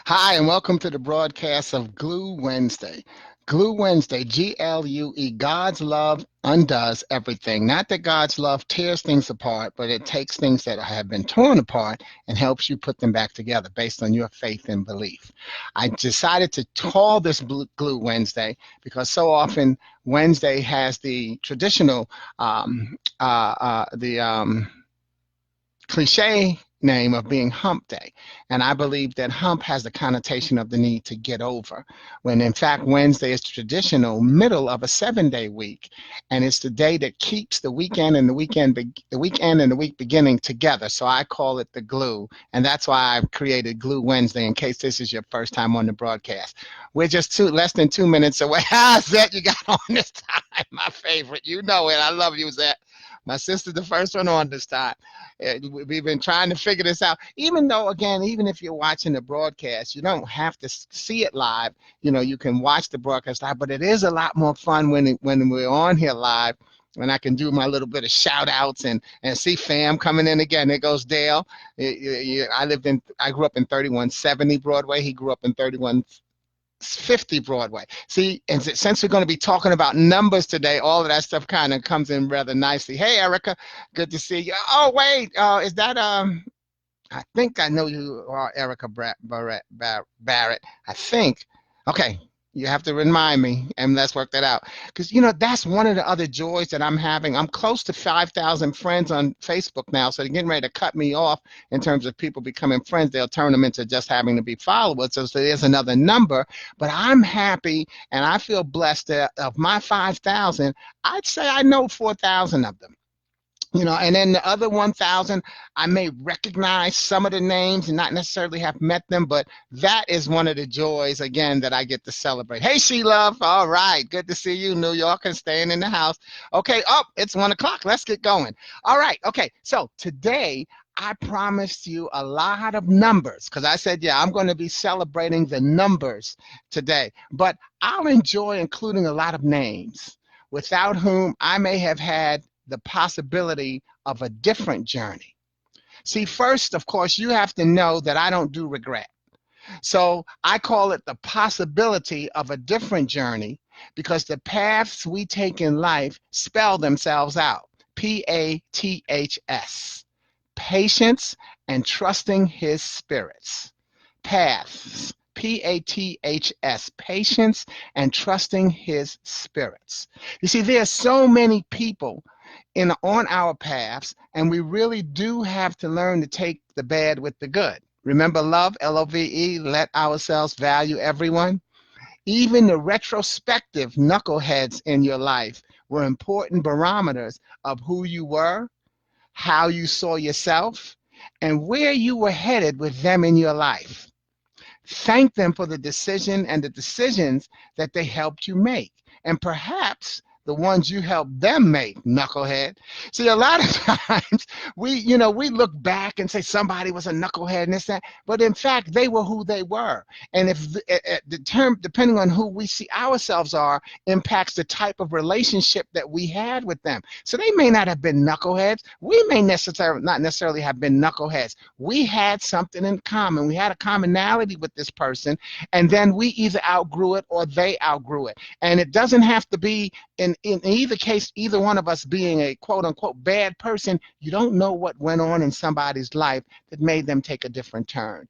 Hi, and welcome to the broadcast of Glue Wednesday. Glue Wednesday, Glue, God's love undoes everything. Not that God's love tears things apart, but it takes things that have been torn apart and helps you put them back together based on your faith and belief. I decided to call this Glue Wednesday because so often Wednesday has the traditional, the cliche name of being hump day. And I believe that hump has the connotation of the need to get over, when in fact Wednesday is the traditional middle of a 7-day week. And it's the day that keeps the weekend and the weekend and the week beginning together. So I call it the glue. And that's why I've created Glue Wednesday in case this is your first time on the broadcast. We're just less than 2 minutes away. Ah, Zet, you got on this time, my favorite. You know it. I love you, Zet. My sister's the first one on this time. We've been trying to figure this out. Even though, again, even if you're watching the broadcast, you don't have to see it live. You know, you can watch the broadcast live, but it is a lot more fun when we're on here live. And I can do my little bit of shout outs and see fam coming in again. There goes Dale. I grew up in 3170 Broadway. He grew up in 3150 Broadway. See, and since we're going to be talking about numbers today, all of that stuff kind of comes in rather nicely. Hey, Erica, good to see you. Oh, wait, is that I think I know you are Erica Barrett. I think. Okay, you have to remind me, and let's work that out. Because, that's one of the other joys that I'm having. I'm close to 5,000 friends on Facebook now, so they're getting ready to cut me off in terms of people becoming friends. They'll turn them into just having to be followers. So there's another number. But I'm happy, and I feel blessed that of my 5,000, I'd say I know 4,000 of them. And then the other 1,000, I may recognize some of the names and not necessarily have met them, but that is one of the joys, again, that I get to celebrate. Hey, She-Love. All right. Good to see you, New York, and staying in the house. Okay. Oh, it's 1 o'clock. Let's get going. All right. Okay. So today, I promised you a lot of numbers because I said, yeah, I'm going to be celebrating the numbers today, but I'll enjoy including a lot of names without whom I may have had the possibility of a different journey. See, first, of course, you have to know that I don't do regret. So I call it the possibility of a different journey because the paths we take in life spell themselves out. Paths. Patience and trusting his spirits. Paths. Paths. Patience and trusting his spirits. You see, there are so many people on our paths, and we really do have to learn to take the bad with the good. Remember love, Love, let ourselves value everyone. Even the retrospective knuckleheads in your life were important barometers of who you were, how you saw yourself, and where you were headed with them in your life. Thank them for the decision and the decisions that they helped you make. And perhaps the ones you helped them make, knucklehead. See, a lot of times we look back and say somebody was a knucklehead and this, that, but in fact, they were who they were. And if the term, depending on who we see ourselves are, impacts the type of relationship that we had with them. So they may not have been knuckleheads. We may not necessarily have been knuckleheads. We had something in common. We had a commonality with this person, and then we either outgrew it or they outgrew it. And it doesn't have to be in either case, either one of us being a quote unquote bad person. You don't know what went on in somebody's life that made them take a different turn.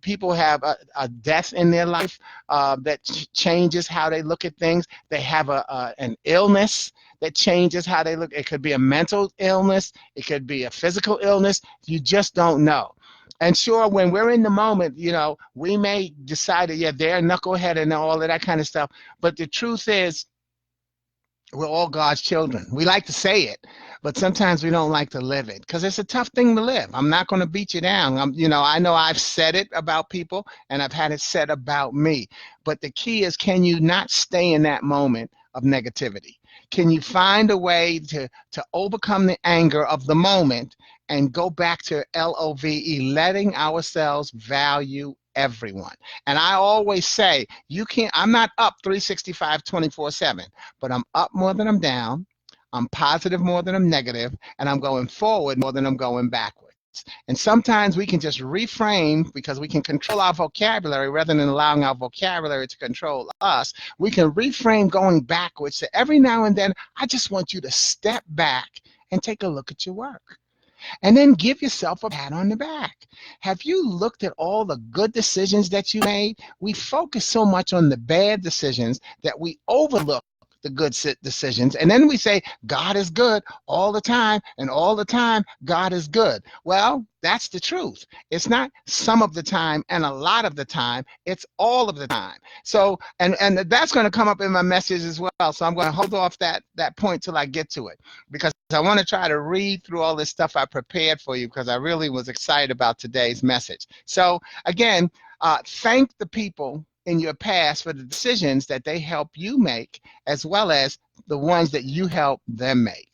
People have a death in their life that changes how they look at things. They have an illness that changes how they look. It could be a mental illness. It could be a physical illness. You just don't know. And sure, when we're in the moment, we may decide that, yeah, they're a knucklehead and all of that kind of stuff. But the truth is, we're all God's children. We like to say it, but sometimes we don't like to live it because it's a tough thing to live. I'm not going to beat you down. I know I've said it about people and I've had it said about me, but the key is, can you not stay in that moment of negativity? Can you find a way to overcome the anger of the moment and go back to LOVE, letting ourselves value everyone? And I always say, I'm not up 365, 24/7, but I'm up more than I'm down. I'm positive more than I'm negative, and I'm going forward more than I'm going backwards. And sometimes we can just reframe because we can control our vocabulary rather than allowing our vocabulary to control us. We can reframe going backwards. So every now and then, I just want you to step back and take a look at your work. And then give yourself a pat on the back. Have you looked at all the good decisions that you made? We focus so much on the bad decisions that we overlook the good decisions. And then we say, God is good all the time, and all the time, God is good. Well, that's the truth. It's not some of the time and a lot of the time, it's all of the time. So, and that's going to come up in my message as well. So I'm going to hold off that point till I get to it, because I want to try to read through all this stuff I prepared for you, because I really was excited about today's message. So again, thank the people in your past for the decisions that they help you make, as well as the ones that you help them make.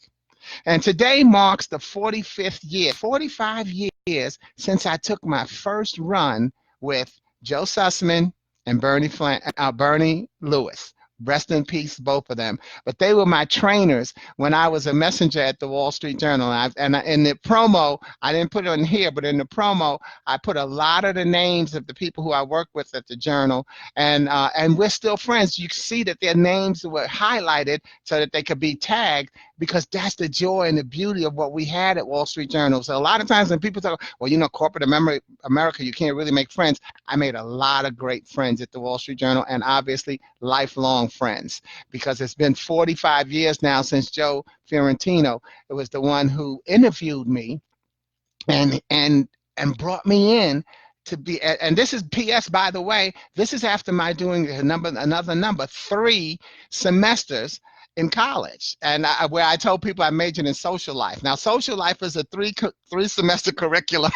And today marks the 45th year, 45 years since I took my first run with Joe Sussman and Bernie Lewis. Rest in peace, both of them. But they were my trainers when I was a messenger at the Wall Street Journal. And in the promo, I didn't put it in here, but in the promo, I put a lot of the names of the people who I worked with at the Journal. And we're still friends. You see that their names were highlighted so that they could be tagged, because that's the joy and the beauty of what we had at Wall Street Journal. So a lot of times when people talk, well, you know, corporate America, you can't really make friends. I made a lot of great friends at the Wall Street Journal, and obviously lifelong friends, because it's been 45 years now since Joe Fiorentino, it was the one who interviewed me and brought me in to be, and this is PS, by the way, this is after my doing another 3 semesters in college, and where I told people I majored in social life. Now, social life is a 3 semester curriculum.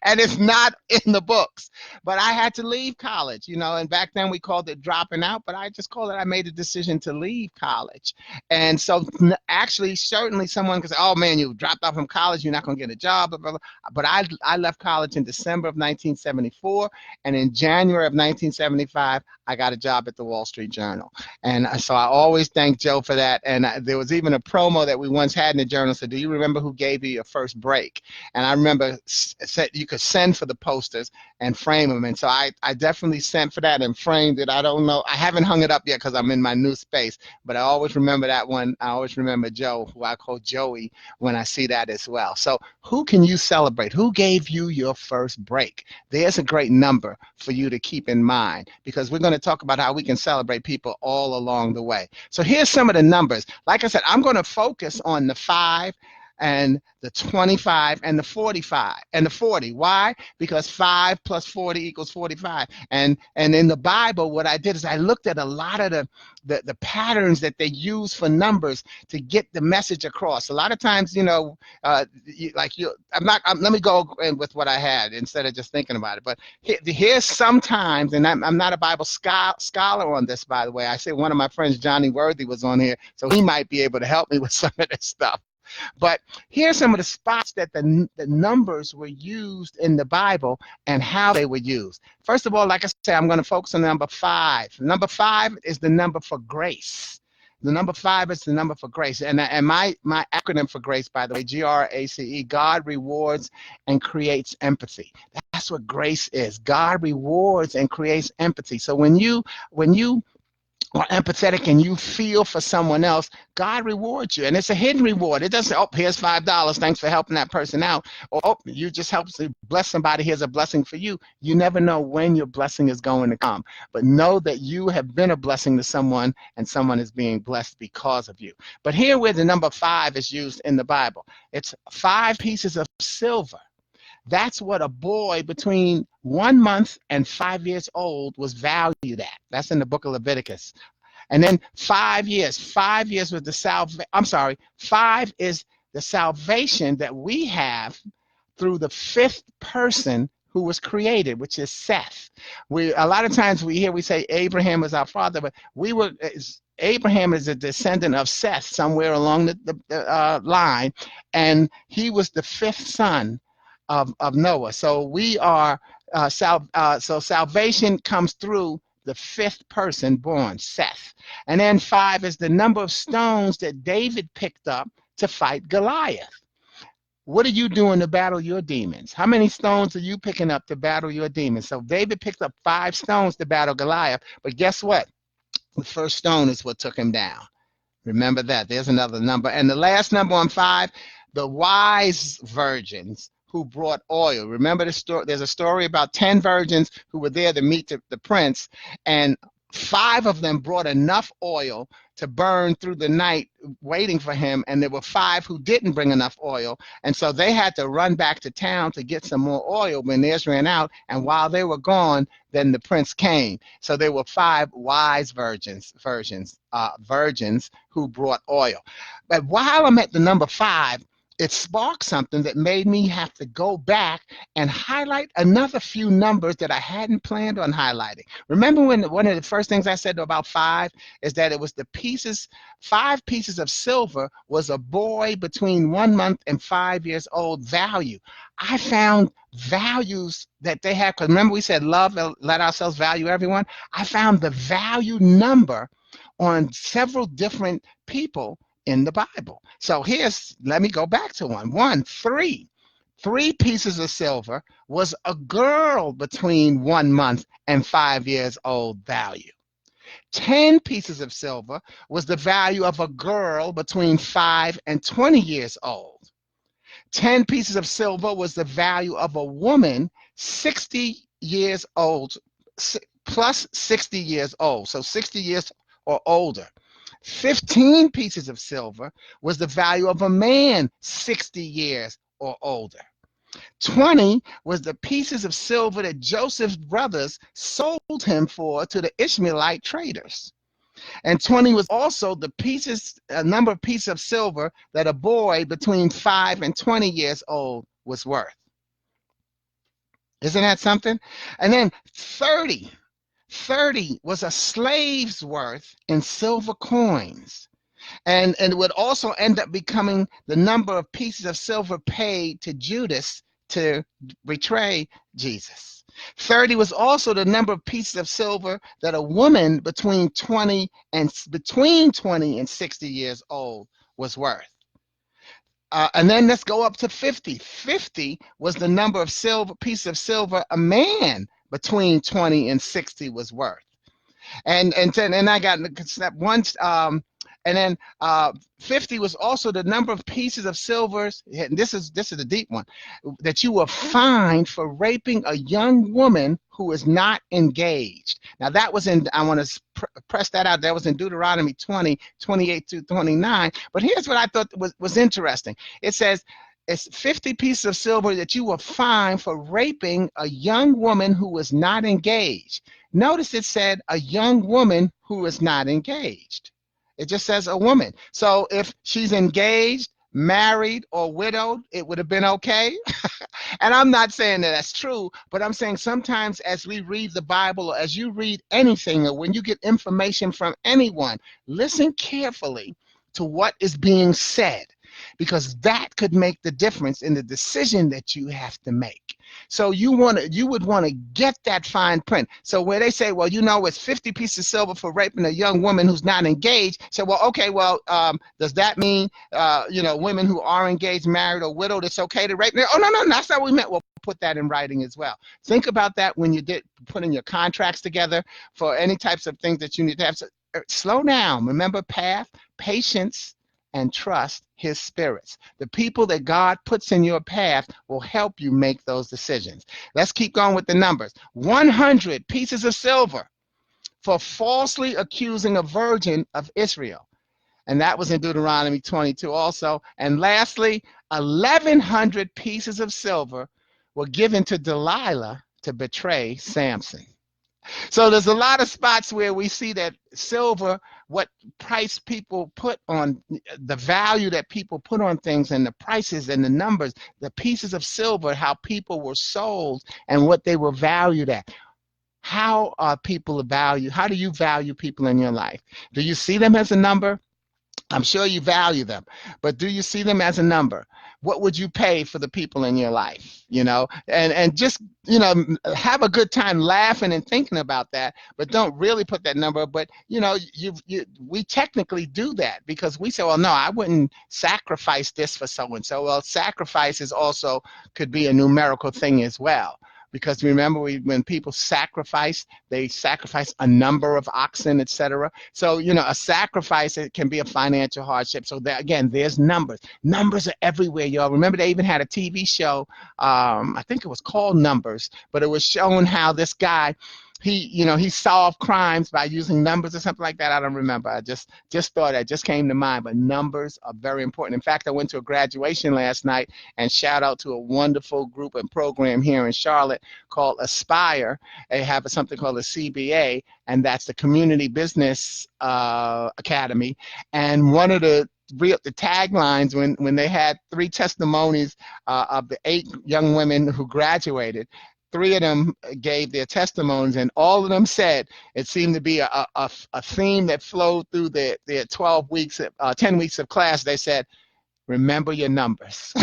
And it's not in the books, but I had to leave college, you know, and back then we called it dropping out, but I just called it, I made a decision to leave college. And so actually, certainly someone could say, oh man, you dropped out from college, you're not going to get a job, blah, blah, blah. But I left college in December of 1974, and in January of 1975, I got a job at the Wall Street Journal. And so I always thank Joe for that. And there was even a promo that we once had in the Journal, said, do you remember who gave you your first break? And I remember said you could send for the posters and frame them. And so I definitely sent for that and framed it. I don't know, I haven't hung it up yet because I'm in my new space, but I always remember that one. I always remember Joe, who I call Joey, when I see that as well. So who can you celebrate? Who gave you your first break? There's a great number for you to keep in mind, because we're going to talk about how we can celebrate people all along the way. So here's some of the numbers. Like I said, I'm going to focus on the 5 and the 25 and the 45 and the 40. Why? Because 5 plus 40 equals 45. And in the Bible, what I did is I looked at a lot of the patterns that they use for numbers to get the message across. A lot of times, you know, let me go with what I had instead of just thinking about it. But here's sometimes, and I'm not a Bible scholar on this, by the way. I say one of my friends, Johnny Worthy, was on here, so he might be able to help me with some of this stuff. But here's some of the spots that the numbers were used in the Bible and how they were used. First of all, like I said, I'm going to focus on number 5. Number 5 is the number for grace. The number 5 is the number for grace. And my acronym for grace, by the way, GRACE, God rewards and creates empathy. That's what grace is. God rewards and creates empathy. So when you are empathetic and you feel for someone else, God rewards you. And it's a hidden reward. It doesn't say, oh, here's $5. Thanks for helping that person out. Or, oh, you just helped to bless somebody. Here's a blessing for you. You never know when your blessing is going to come. But know that you have been a blessing to someone, and someone is being blessed because of you. But here where the number 5 is used in the Bible, it's 5 pieces of silver. That's what a boy between 1 month and 5 years old was valued at. That's in the book of Leviticus. And then 5 years. 5 years was the 5 is the salvation that we have through the 5th person who was created, which is Seth. A lot of times we say Abraham is our father, but Abraham is a descendant of Seth somewhere along the line, and he was the 5th son of Noah. So we are so salvation comes through the 5th person born, Seth. And then 5 is the number of stones that David picked up to fight Goliath. What are you doing to battle your demons? How many stones are you picking up to battle your demons? So David picked up 5 stones to battle Goliath, but guess what? The first stone is what took him down. Remember that. There's another number. And the last number on 5, the wise virgins who brought oil. Remember the story? There's a story about 10 virgins who were there to meet the prince, and 5 of them brought enough oil to burn through the night waiting for him, and there were 5 who didn't bring enough oil, and so they had to run back to town to get some more oil when theirs ran out, and while they were gone, then the prince came. So there were 5 wise virgins who brought oil. But while I'm at the number 5, it sparked something that made me have to go back and highlight another few numbers that I hadn't planned on highlighting. Remember when one of the first things I said about 5 is that it was the pieces, 5 pieces of silver was a boy between 1 month and 5 years old value. I found values that they have, because remember we said love, let ourselves value everyone. I found the value number on several different people in the Bible. So let me go back to one. 3 pieces of silver was a girl between 1 month and 5 years old value. 10 pieces of silver was the value of a girl between 5 and 20 years old. 10 pieces of silver was the value of a woman 60 years old, plus 60 years old, so 60 years or older. 15 pieces of silver was the value of a man 60 years or older. 20 was the pieces of silver that Joseph's brothers sold him for to the Ishmaelite traders. And 20 was also the number of pieces of silver that a boy between 5 and 20 years old was worth. Isn't that something? And then 30 was a slave's worth in silver coins. And it would also end up becoming the number of pieces of silver paid to Judas to betray Jesus. 30 was also the number of pieces of silver that a woman between 20 and 60 years old was worth. And then let's go up to 50. 50 was the number of pieces of silver a man between 20 and 60 was worth. And I got step one, and then 50 was also the number of pieces of silver, and this is a deep one, that you were fined for raping a young woman who is not engaged. Now that was I want to press that out, that was in Deuteronomy 20, 28 to 29. But here's what I thought was interesting. It says, it's 50 pieces of silver that you were fined for raping a young woman who was not engaged. Notice it said a young woman who is not engaged. It just says a woman. So if she's engaged, married, or widowed, it would have been okay. And I'm not saying that that's true, but I'm saying sometimes as we read the Bible, or as you read anything, or when you get information from anyone, listen carefully to what is being said, because that could make the difference in the decision that you have to make. So you would want to get that fine print. So where they say, well, it's 50 pieces of silver for raping a young woman who's not engaged. So, well, okay, well, does that mean, women who are engaged, married, or widowed, it's okay to rape? Oh, no, that's not what we meant. Well, put that in writing as well. Think about that when you putting your contracts together for any types of things that you need to have. So, slow down. Remember, path, patience, and trust his spirits. The people that God puts in your path will help you make those decisions. Let's keep going with the numbers. 100 pieces of silver for falsely accusing a virgin of Israel. And that was in Deuteronomy 22 also. And lastly, 1,100 pieces of silver were given to Delilah to betray Samson. So there's a lot of spots where we see that silver, what price people put on, the value that people put on things, and the prices and the numbers, the pieces of silver, how people were sold and what they were valued at. How are people valued? How do you value people in your life? Do you see them as a number? I'm sure you value them, but do you see them as a number? What would you pay for the people in your life? And just have a good time laughing and thinking about that, but don't really put that number. But we technically do that because we say, well, no, I wouldn't sacrifice this for so and so. Well, sacrifice is also could be a numerical thing as well. Because remember, when people sacrifice, they sacrifice a number of oxen, etc. So, a sacrifice, it can be a financial hardship. So, again, there's numbers. Numbers are everywhere, y'all. Remember, they even had a TV show, I think it was called Numbers, but it was showing how this guy, he solved crimes by using numbers or something like that. I don't remember. I just thought that just came to mind. But numbers are very important. In fact, I went to a graduation last night, and shout out to a wonderful group and program here in Charlotte called Aspire. They have something called a CBA, and that's the Community Business Academy. And one of the taglines when they had 3 testimonies of the 8 young women who graduated. 3 of them gave their testimonies, and all of them said it seemed to be a theme that flowed through their 12 weeks, 10 weeks of class. They said, remember your numbers.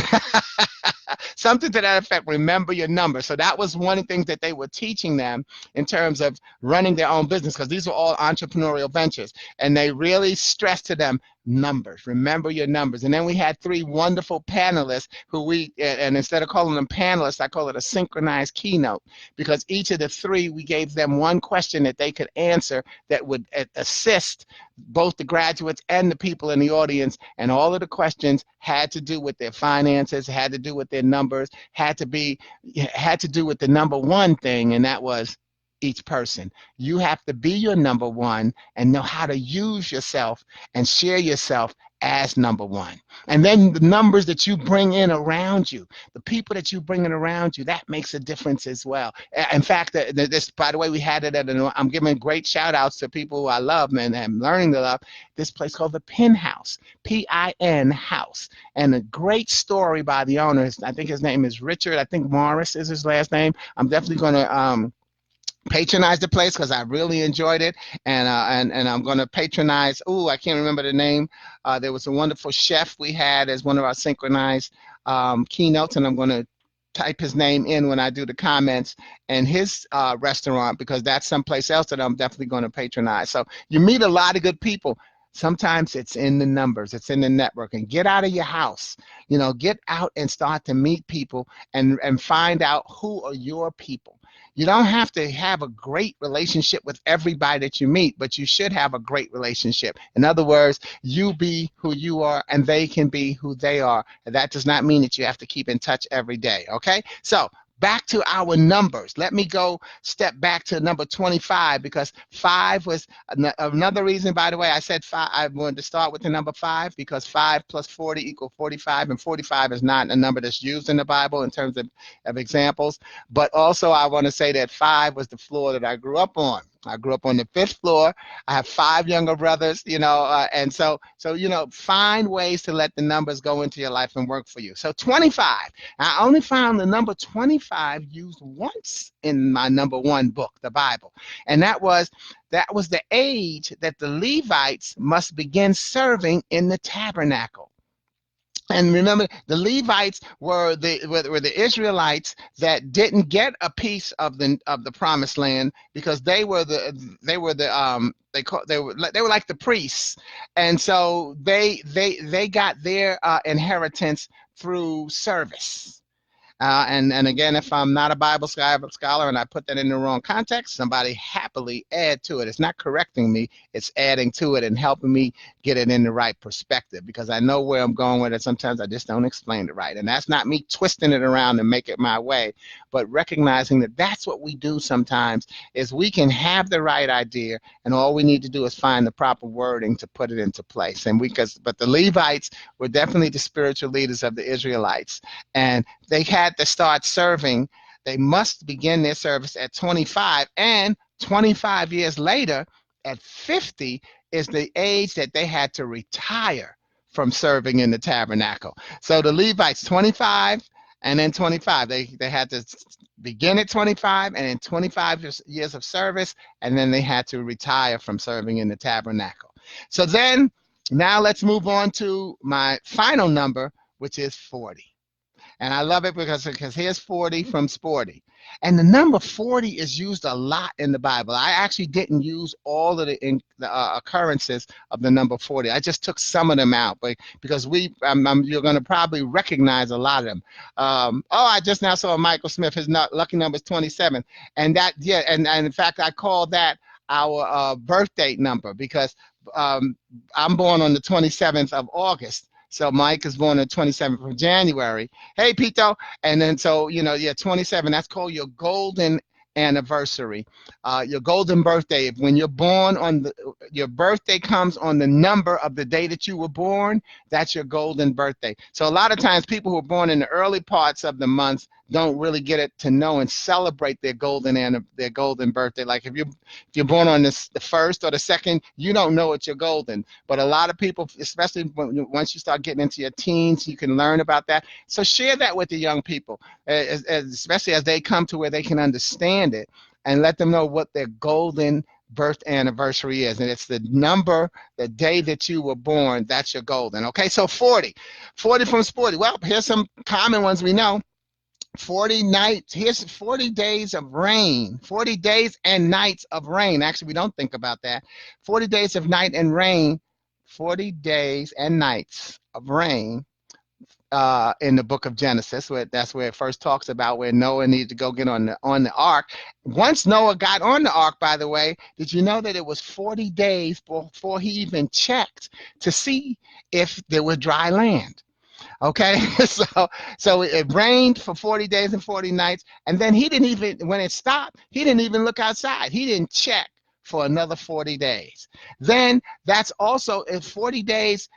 Something to that effect, remember your numbers. So that was one of the things that they were teaching them in terms of running their own business, because these were all entrepreneurial ventures. And they really stressed to them, numbers, remember your numbers. And then we had 3 wonderful panelists who and instead of calling them panelists, I call it a synchronized keynote, because each of the 3, we gave them one question that they could answer that would assist both the graduates and the people in the audience. And all of the questions had to do with their finances, had to do with their numbers, had to do with the number one thing, and that was each person. You have to be your number one and know how to use yourself and share yourself as number one. And then the numbers that you bring in around you, the people that you bring in around you, that makes a difference as well. In fact, this, by the way, we had it I'm giving great shout outs to people who I love, man, and I'm learning to love this place called the Pin House, Pin House. And a great story by the owner. I think his name is Richard. I think Morris is his last name. I'm definitely going to patronize the place because I really enjoyed it, and I'm going to patronize. I can't remember the name. There was a wonderful chef we had as one of our synchronized keynotes, and I'm going to type his name in when I do the comments, and his restaurant, because that's someplace else that I'm definitely going to patronize. So you meet a lot of good people. Sometimes it's in the numbers, it's in the networking. Get out of your house, get out and start to meet people and find out who are your people. You don't have to have a great relationship with everybody that you meet, but you should have a great relationship. In other words, you be who you are and they can be who they are. And that does not mean that you have to keep in touch every day, okay? So back to our numbers. Let me go step back to number 25, because 5 was another reason, by the way, I said 5. I wanted to start with the number 5 because 5 plus 40 equals 45, and 45 is not a number that's used in the Bible in terms of examples. But also I want to say that 5 was the floor that I grew up on. I grew up on the 5th floor. I have 5 younger brothers, and so find ways to let the numbers go into your life and work for you. So 25. I only found the number 25 used once in my number 1 book, the Bible, and that was the age that the Levites must begin serving in the tabernacle. And remember, the Levites were the Israelites that didn't get a piece of the promised land, because they were like the priests, and so they got their inheritance through service. And again, if I'm not a Bible scholar and I put that in the wrong context, somebody happily add to it. It's not correcting me, it's adding to it and helping me get it in the right perspective, because I know where I'm going with it. Sometimes I just don't explain it right. And that's not me twisting it around and make it my way, but recognizing that that's what we do sometimes, is we can have the right idea and all we need to do is find the proper wording to put it into place. But the Levites were definitely the spiritual leaders of the Israelites, and they had to start serving. They must begin their service at 25, and 25 years later, at 50, is the age that they had to retire from serving in the tabernacle. So the Levites, 25 and then 25. They had to begin at 25 and then 25 years of service, and then they had to retire from serving in the tabernacle. So then Now let's move on to my final number, which is 40. And I love it because here's 40 from Sporty. And the number 40 is used a lot in the Bible. I actually didn't use all of the occurrences of the number 40. I just took some of them out, but because you're going to probably recognize a lot of them. I just now saw Michael Smith. His lucky number is 27, and and in fact I call that our birthday number because I'm born on the 27th of August. So Mike is born on the 27th of January. Hey, Pito. And then, so, 27, that's called your golden anniversary, your golden birthday. When you're born your birthday comes on the number of the day that you were born, that's your golden birthday. So a lot of times people who are born in the early parts of the month don't really get it to know and celebrate their golden birthday. Like if you're born on the first or the second, you don't know it's your golden. But a lot of people, especially once you start getting into your teens, you can learn about that. So share that with the young people, especially as they come to where they can understand it, and let them know what their golden birth anniversary is. And it's the number, the day that you were born, that's your golden. Okay, so 40 from Sporty. Well, here's some common ones we know. 40 nights, here's 40 days of rain, 40 days and nights of rain. Actually, we don't think about that. 40 days of night and rain, 40 days and nights of rain in the book of Genesis. That's where it first talks about where Noah needed to go get on the ark. Once Noah got on the ark, by the way, did you know that it was 40 days before he even checked to see if there was dry land? Okay, so it rained for 40 days and 40 nights, and then when it stopped, he didn't even look outside. He didn't check for another 40 days. Then that's also 40 days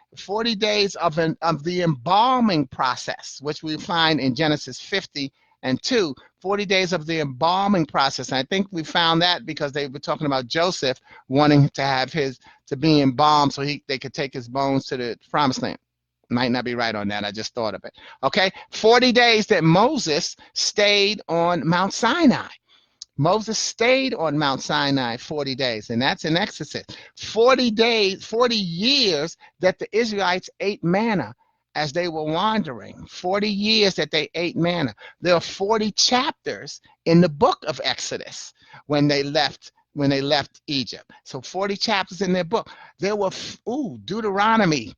of the embalming process, which we find in Genesis 50 and 2. 40 days of the embalming process. And I think we found that because they were talking about Joseph wanting to be embalmed so they could take his bones to the promised land. Might not be right on that. I just thought of it. Okay, 40 days that Moses stayed on Mount Sinai. Moses stayed on Mount Sinai 40 days, and that's in Exodus. 40 days, 40 years that the Israelites ate manna as they were wandering. 40 years that they ate manna. There are 40 chapters in the book of Exodus when they left Egypt. So 40 chapters in their book. There were Deuteronomy.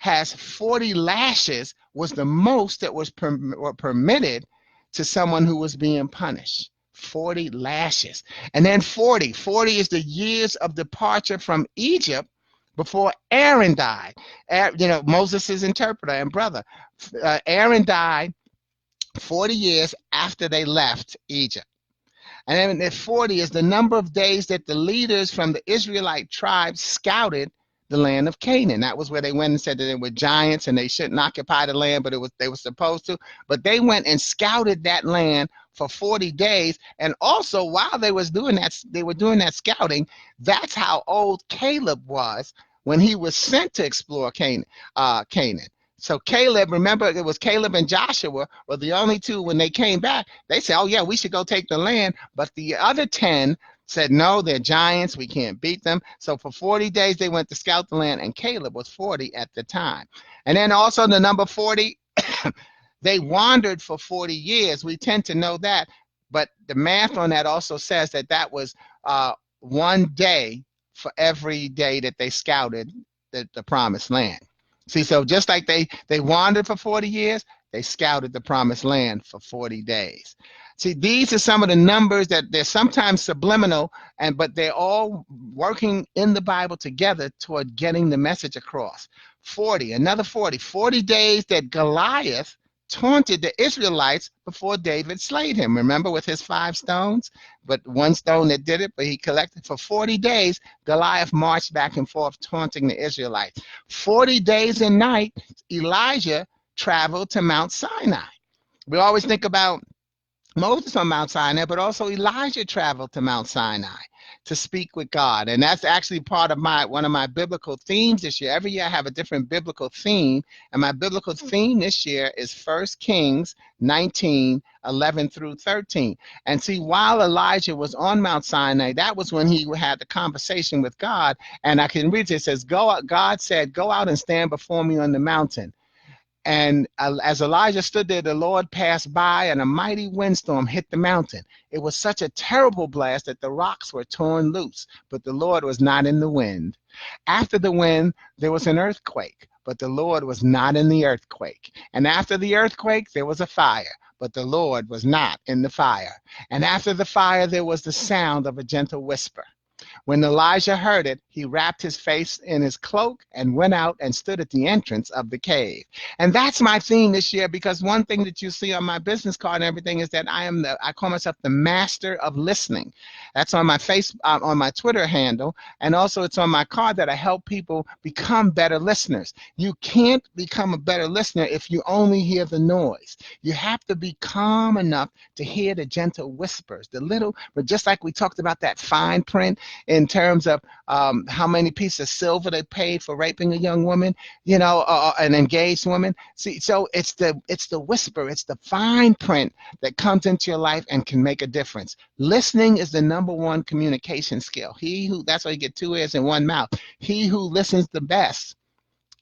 Has 40 lashes, was the most that was permitted to someone who was being punished. 40 lashes. And then 40 is the years of departure from Egypt before Aaron died. Moses' interpreter and brother. Aaron died 40 years after they left Egypt. And then 40 is the number of days that the leaders from the Israelite tribes scouted the land of Canaan. That was where they went and said that they were giants and they shouldn't occupy the land, but they were supposed to. But they went and scouted that land for 40 days. And also, while they were doing that scouting, that's how old Caleb was when he was sent to explore Canaan. So Caleb, remember, it was Caleb and Joshua were the only two. When they came back, they said, oh yeah, we should go take the land. But the other 10 said, no, they're giants. We can't beat them. So for 40 days, they went to scout the land, and Caleb was 40 at the time. And then also the number 40, they wandered for 40 years. We tend to know that. But the math on that also says that was 1 day for every day that they scouted the promised land. See, so just like they wandered for 40 years, they scouted the promised land for 40 days. See, these are some of the numbers that they're sometimes subliminal, but they're all working in the Bible together toward getting the message across. 40, another 40 days that Goliath taunted the Israelites before David slayed him. Remember, with his 5 stones? But 1 stone that did it, but he collected for 40 days. Goliath marched back and forth taunting the Israelites. 40 days and nights, Elijah traveled to Mount Sinai. We always think about Moses on Mount Sinai, but also Elijah traveled to Mount Sinai to speak with God. And that's actually part of one of my biblical themes this year. Every year I have a different biblical theme. And my biblical theme this year is 1 Kings 19:11 through 13. And see, while Elijah was on Mount Sinai, that was when he had the conversation with God. And I can read it. It says, "Go out," God said, "Go out and stand before me on the mountain." And as Elijah stood there, the Lord passed by, and a mighty windstorm hit the mountain. It was such a terrible blast that the rocks were torn loose, but the Lord was not in the wind. After the wind, there was an earthquake, but the Lord was not in the earthquake. And after the earthquake, there was a fire, but the Lord was not in the fire. And after the fire, there was the sound of a gentle whisper. When Elijah heard it, he wrapped his face in his cloak and went out and stood at the entrance of the cave. And that's my theme this year, because one thing that you see on my business card and everything is that I call myself the master of listening. That's on my on my Twitter handle, and also it's on my card that I help people become better listeners. You can't become a better listener if you only hear the noise. You have to be calm enough to hear the gentle whispers, but just like we talked about that fine print in terms of how many pieces of silver they paid for raping a young woman, an engaged woman. See, so it's the whisper, it's the fine print that comes into your life and can make a difference. Listening is the number one communication skill. That's why you get two ears and one mouth. He who listens the best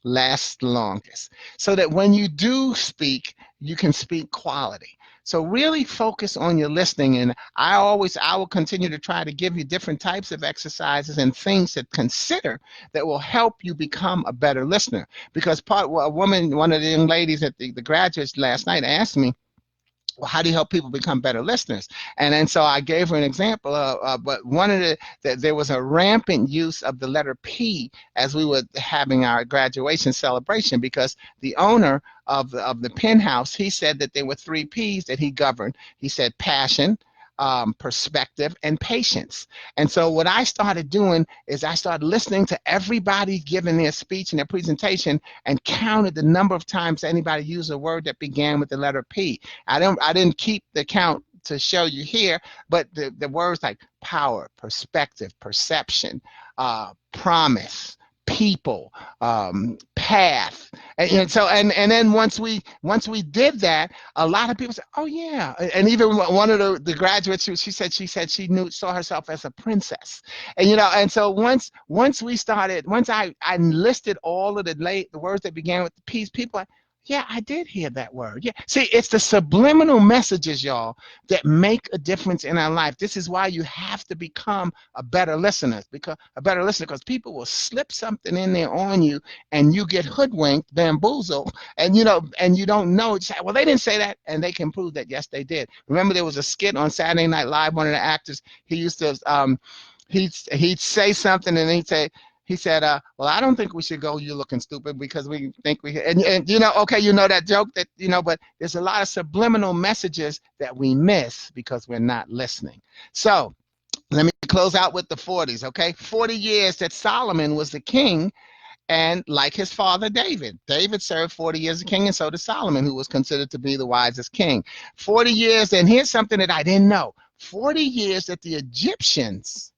lasts the longest. So that when you do speak, you can speak quality. So really focus on your listening, and I will continue to try to give you different types of exercises and things to consider that will help you become a better listener. Because one of the young ladies at the graduates last night asked me, well, how do you help people become better listeners? And then so I gave her an example but one of that there was a rampant use of the letter P as we were having our graduation celebration, because the owner of the penthouse, he said that there were 3 P's that he governed. He said passion, perspective, and patience. And so what I started doing is I started listening to everybody giving their speech and their presentation and counted the number of times anybody used a word that began with the letter P. I didn't keep the count to show you here, but the words like power, perspective, perception, promise, people, path, and then once we did that, a lot of people said, "Oh yeah," and even one of the graduates, she said she saw herself as a princess, and so once I listed all of the words that began with the P's, people like, yeah, I did hear that word. Yeah. See, it's the subliminal messages, y'all, that make a difference in our life. This is why you have to become a better listener, because people will slip something in there on you and you get hoodwinked, bamboozled, and you don't know. It's like, well, they didn't say that, and they can prove that yes, they did. Remember, there was a skit on Saturday Night Live. One of the actors, he used to he'd say something, and he said, well, I don't think we should go, you looking stupid, because we think and okay, that joke but there's a lot of subliminal messages that we miss because we're not listening. So let me close out with the 40s, okay? 40 years that Solomon was the king, and like his father David served 40 years as king, and so did Solomon, who was considered to be the wisest king. 40 years, and here's something that I didn't know. 40 years that the Egyptians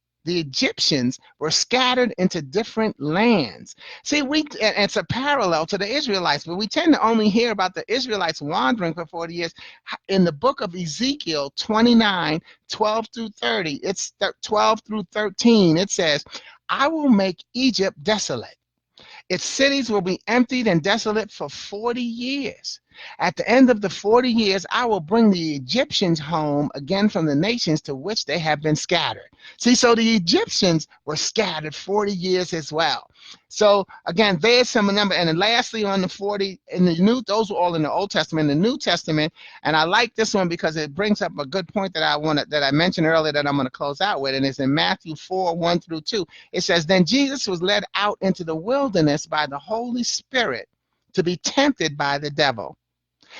were scattered into different lands. See, and it's a parallel to the Israelites, but we tend to only hear about the Israelites wandering for 40 years. In the book of Ezekiel 29:12 through 30, it's 12 through 13, it says, I will make Egypt desolate. Its cities will be emptied and desolate for 40 years. At the end of the 40 years, I will bring the Egyptians home again from the nations to which they have been scattered. See, so the Egyptians were scattered 40 years as well. So again, there's some number. And then lastly, on the 40 in the those were all in the Old Testament. In the New Testament, and I like this one because it brings up a good point that I mentioned earlier that I'm going to close out with, and it's in Matthew 4:1 through 2. It says, then Jesus was led out into the wilderness by the Holy Spirit to be tempted by the devil.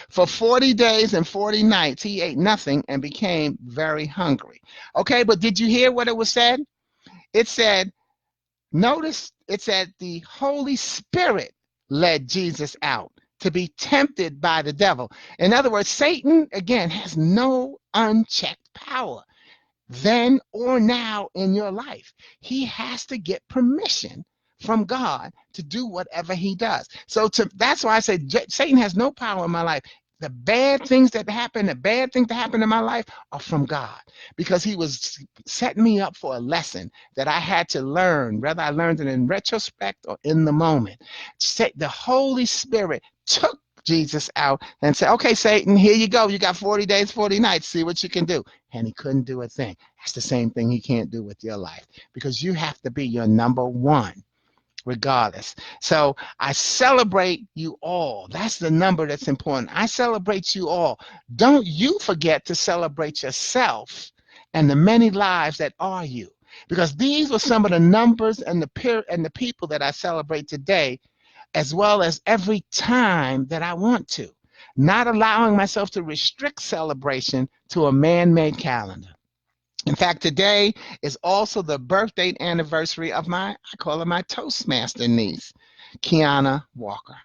For 40 days and 40 nights, he ate nothing and became very hungry. Okay, but did you hear what it was said? It said, notice, it said the Holy Spirit led Jesus out to be tempted by the devil. In other words, Satan, again, has no unchecked power then or now in your life. He has to get permission from God to do whatever he does. That's why I say Satan has no power in my life. The bad things that happen, in my life are from God, because he was setting me up for a lesson that I had to learn, whether I learned it in retrospect or in the moment. The Holy Spirit took Jesus out and said, okay, Satan, here you go. You got 40 days, 40 nights. See what you can do. And he couldn't do a thing. That's the same thing he can't do with your life, because you have to be your number one regardless. So I celebrate you all. That's the number that's important. I celebrate you all. Don't you forget to celebrate yourself and the many lives that are you, because these were some of the numbers and the people that I celebrate today, as well as every time that I want to, not allowing myself to restrict celebration to a man-made calendar. In fact, today is also the birthday anniversary of I call her my Toastmaster niece, Kiana Walker.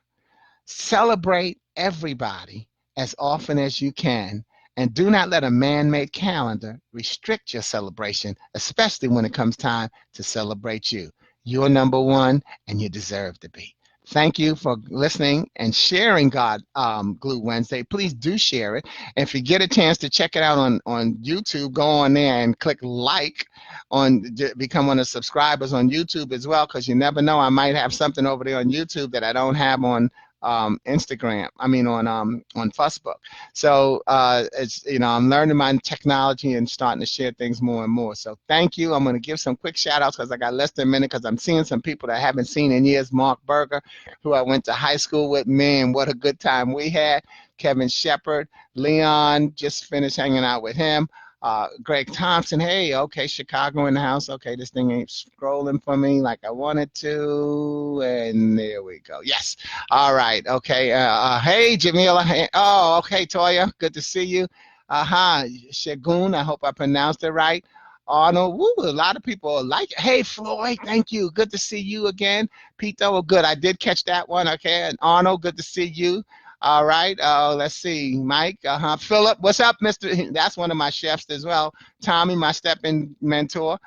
Celebrate everybody as often as you can, and do not let a man-made calendar restrict your celebration, especially when it comes time to celebrate you. You're number one, and you deserve to be. Thank you for listening and sharing God Glue Wednesday. Please do share it. And if you get a chance to check it out on YouTube, go on there and click like become one of the subscribers on YouTube as well, because you never know, I might have something over there on YouTube that I don't have on Instagram. I mean on Facebook. So it's, I'm learning my technology and starting to share things more and more. So thank you. I'm going to give some quick shout outs because I got less than a minute, because I'm seeing some people that I haven't seen in years. Mark Berger, who I went to high school with. Man, what a good time we had. Kevin Shepard, Leon, just finished hanging out with him. Greg Thompson, hey, okay, Chicago in the house. Okay, this thing ain't scrolling for me like I wanted to, and there we go. Yes, all right, okay. Hey, Jamila. Hey, oh, okay, Toya, good to see you. Shagun, I hope I pronounced it right. Arnold, woo, a lot of people like it. Hey, Floyd, thank you. Good to see you again. Pito, good. I did catch that one. Okay, and Arnold, good to see you. All right. Let's see. Mike. Philip. What's up, Mr.? That's one of my chefs as well. Tommy, my stepping mentor,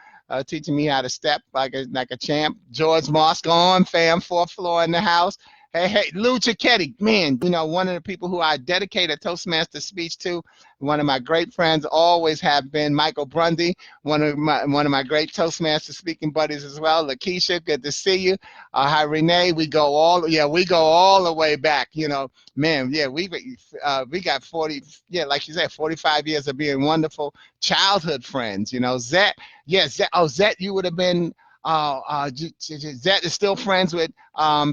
teaching me how to step like a champ. George Moss, go on, fam. Fourth floor in the house. Hey, Lou Cicchetti, man, one of the people who I dedicate a Toastmaster speech to, one of my great friends, always have been. Michael Brundy, one of my great Toastmaster speaking buddies as well. Lakeisha, good to see you. Hi, Renee, we go all the way back. Man, yeah, we got 40, yeah, like you said, 45 years of being wonderful childhood friends. Zet, yes, Zet, Zet, you would have been. Zet is still friends with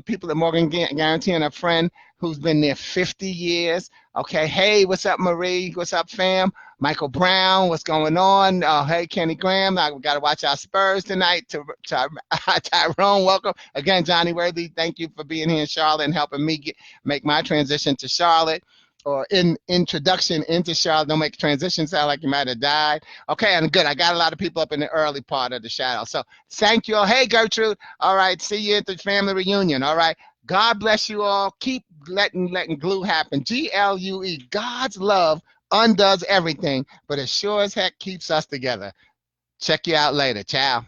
people at Morgan Guarantee, and a friend who's been there 50 years. Okay, hey, what's up, Marie? What's up, fam? Michael Brown, what's going on? Hey, Kenny Graham, we got to watch our Spurs tonight. Tyrone, welcome. Again, Johnny Worthy, thank you for being here in Charlotte and helping me make my transition to Charlotte. Or introduction into Charlotte. Don't make transition sound like you might have died. Okay, and good. I got a lot of people up in the early part of the shadow. So thank you all. Hey, Gertrude. All right, see you at the family reunion. All right. God bless you all. Keep letting glue happen. GLUE. God's love undoes everything, but it sure as heck keeps us together. Check you out later. Ciao.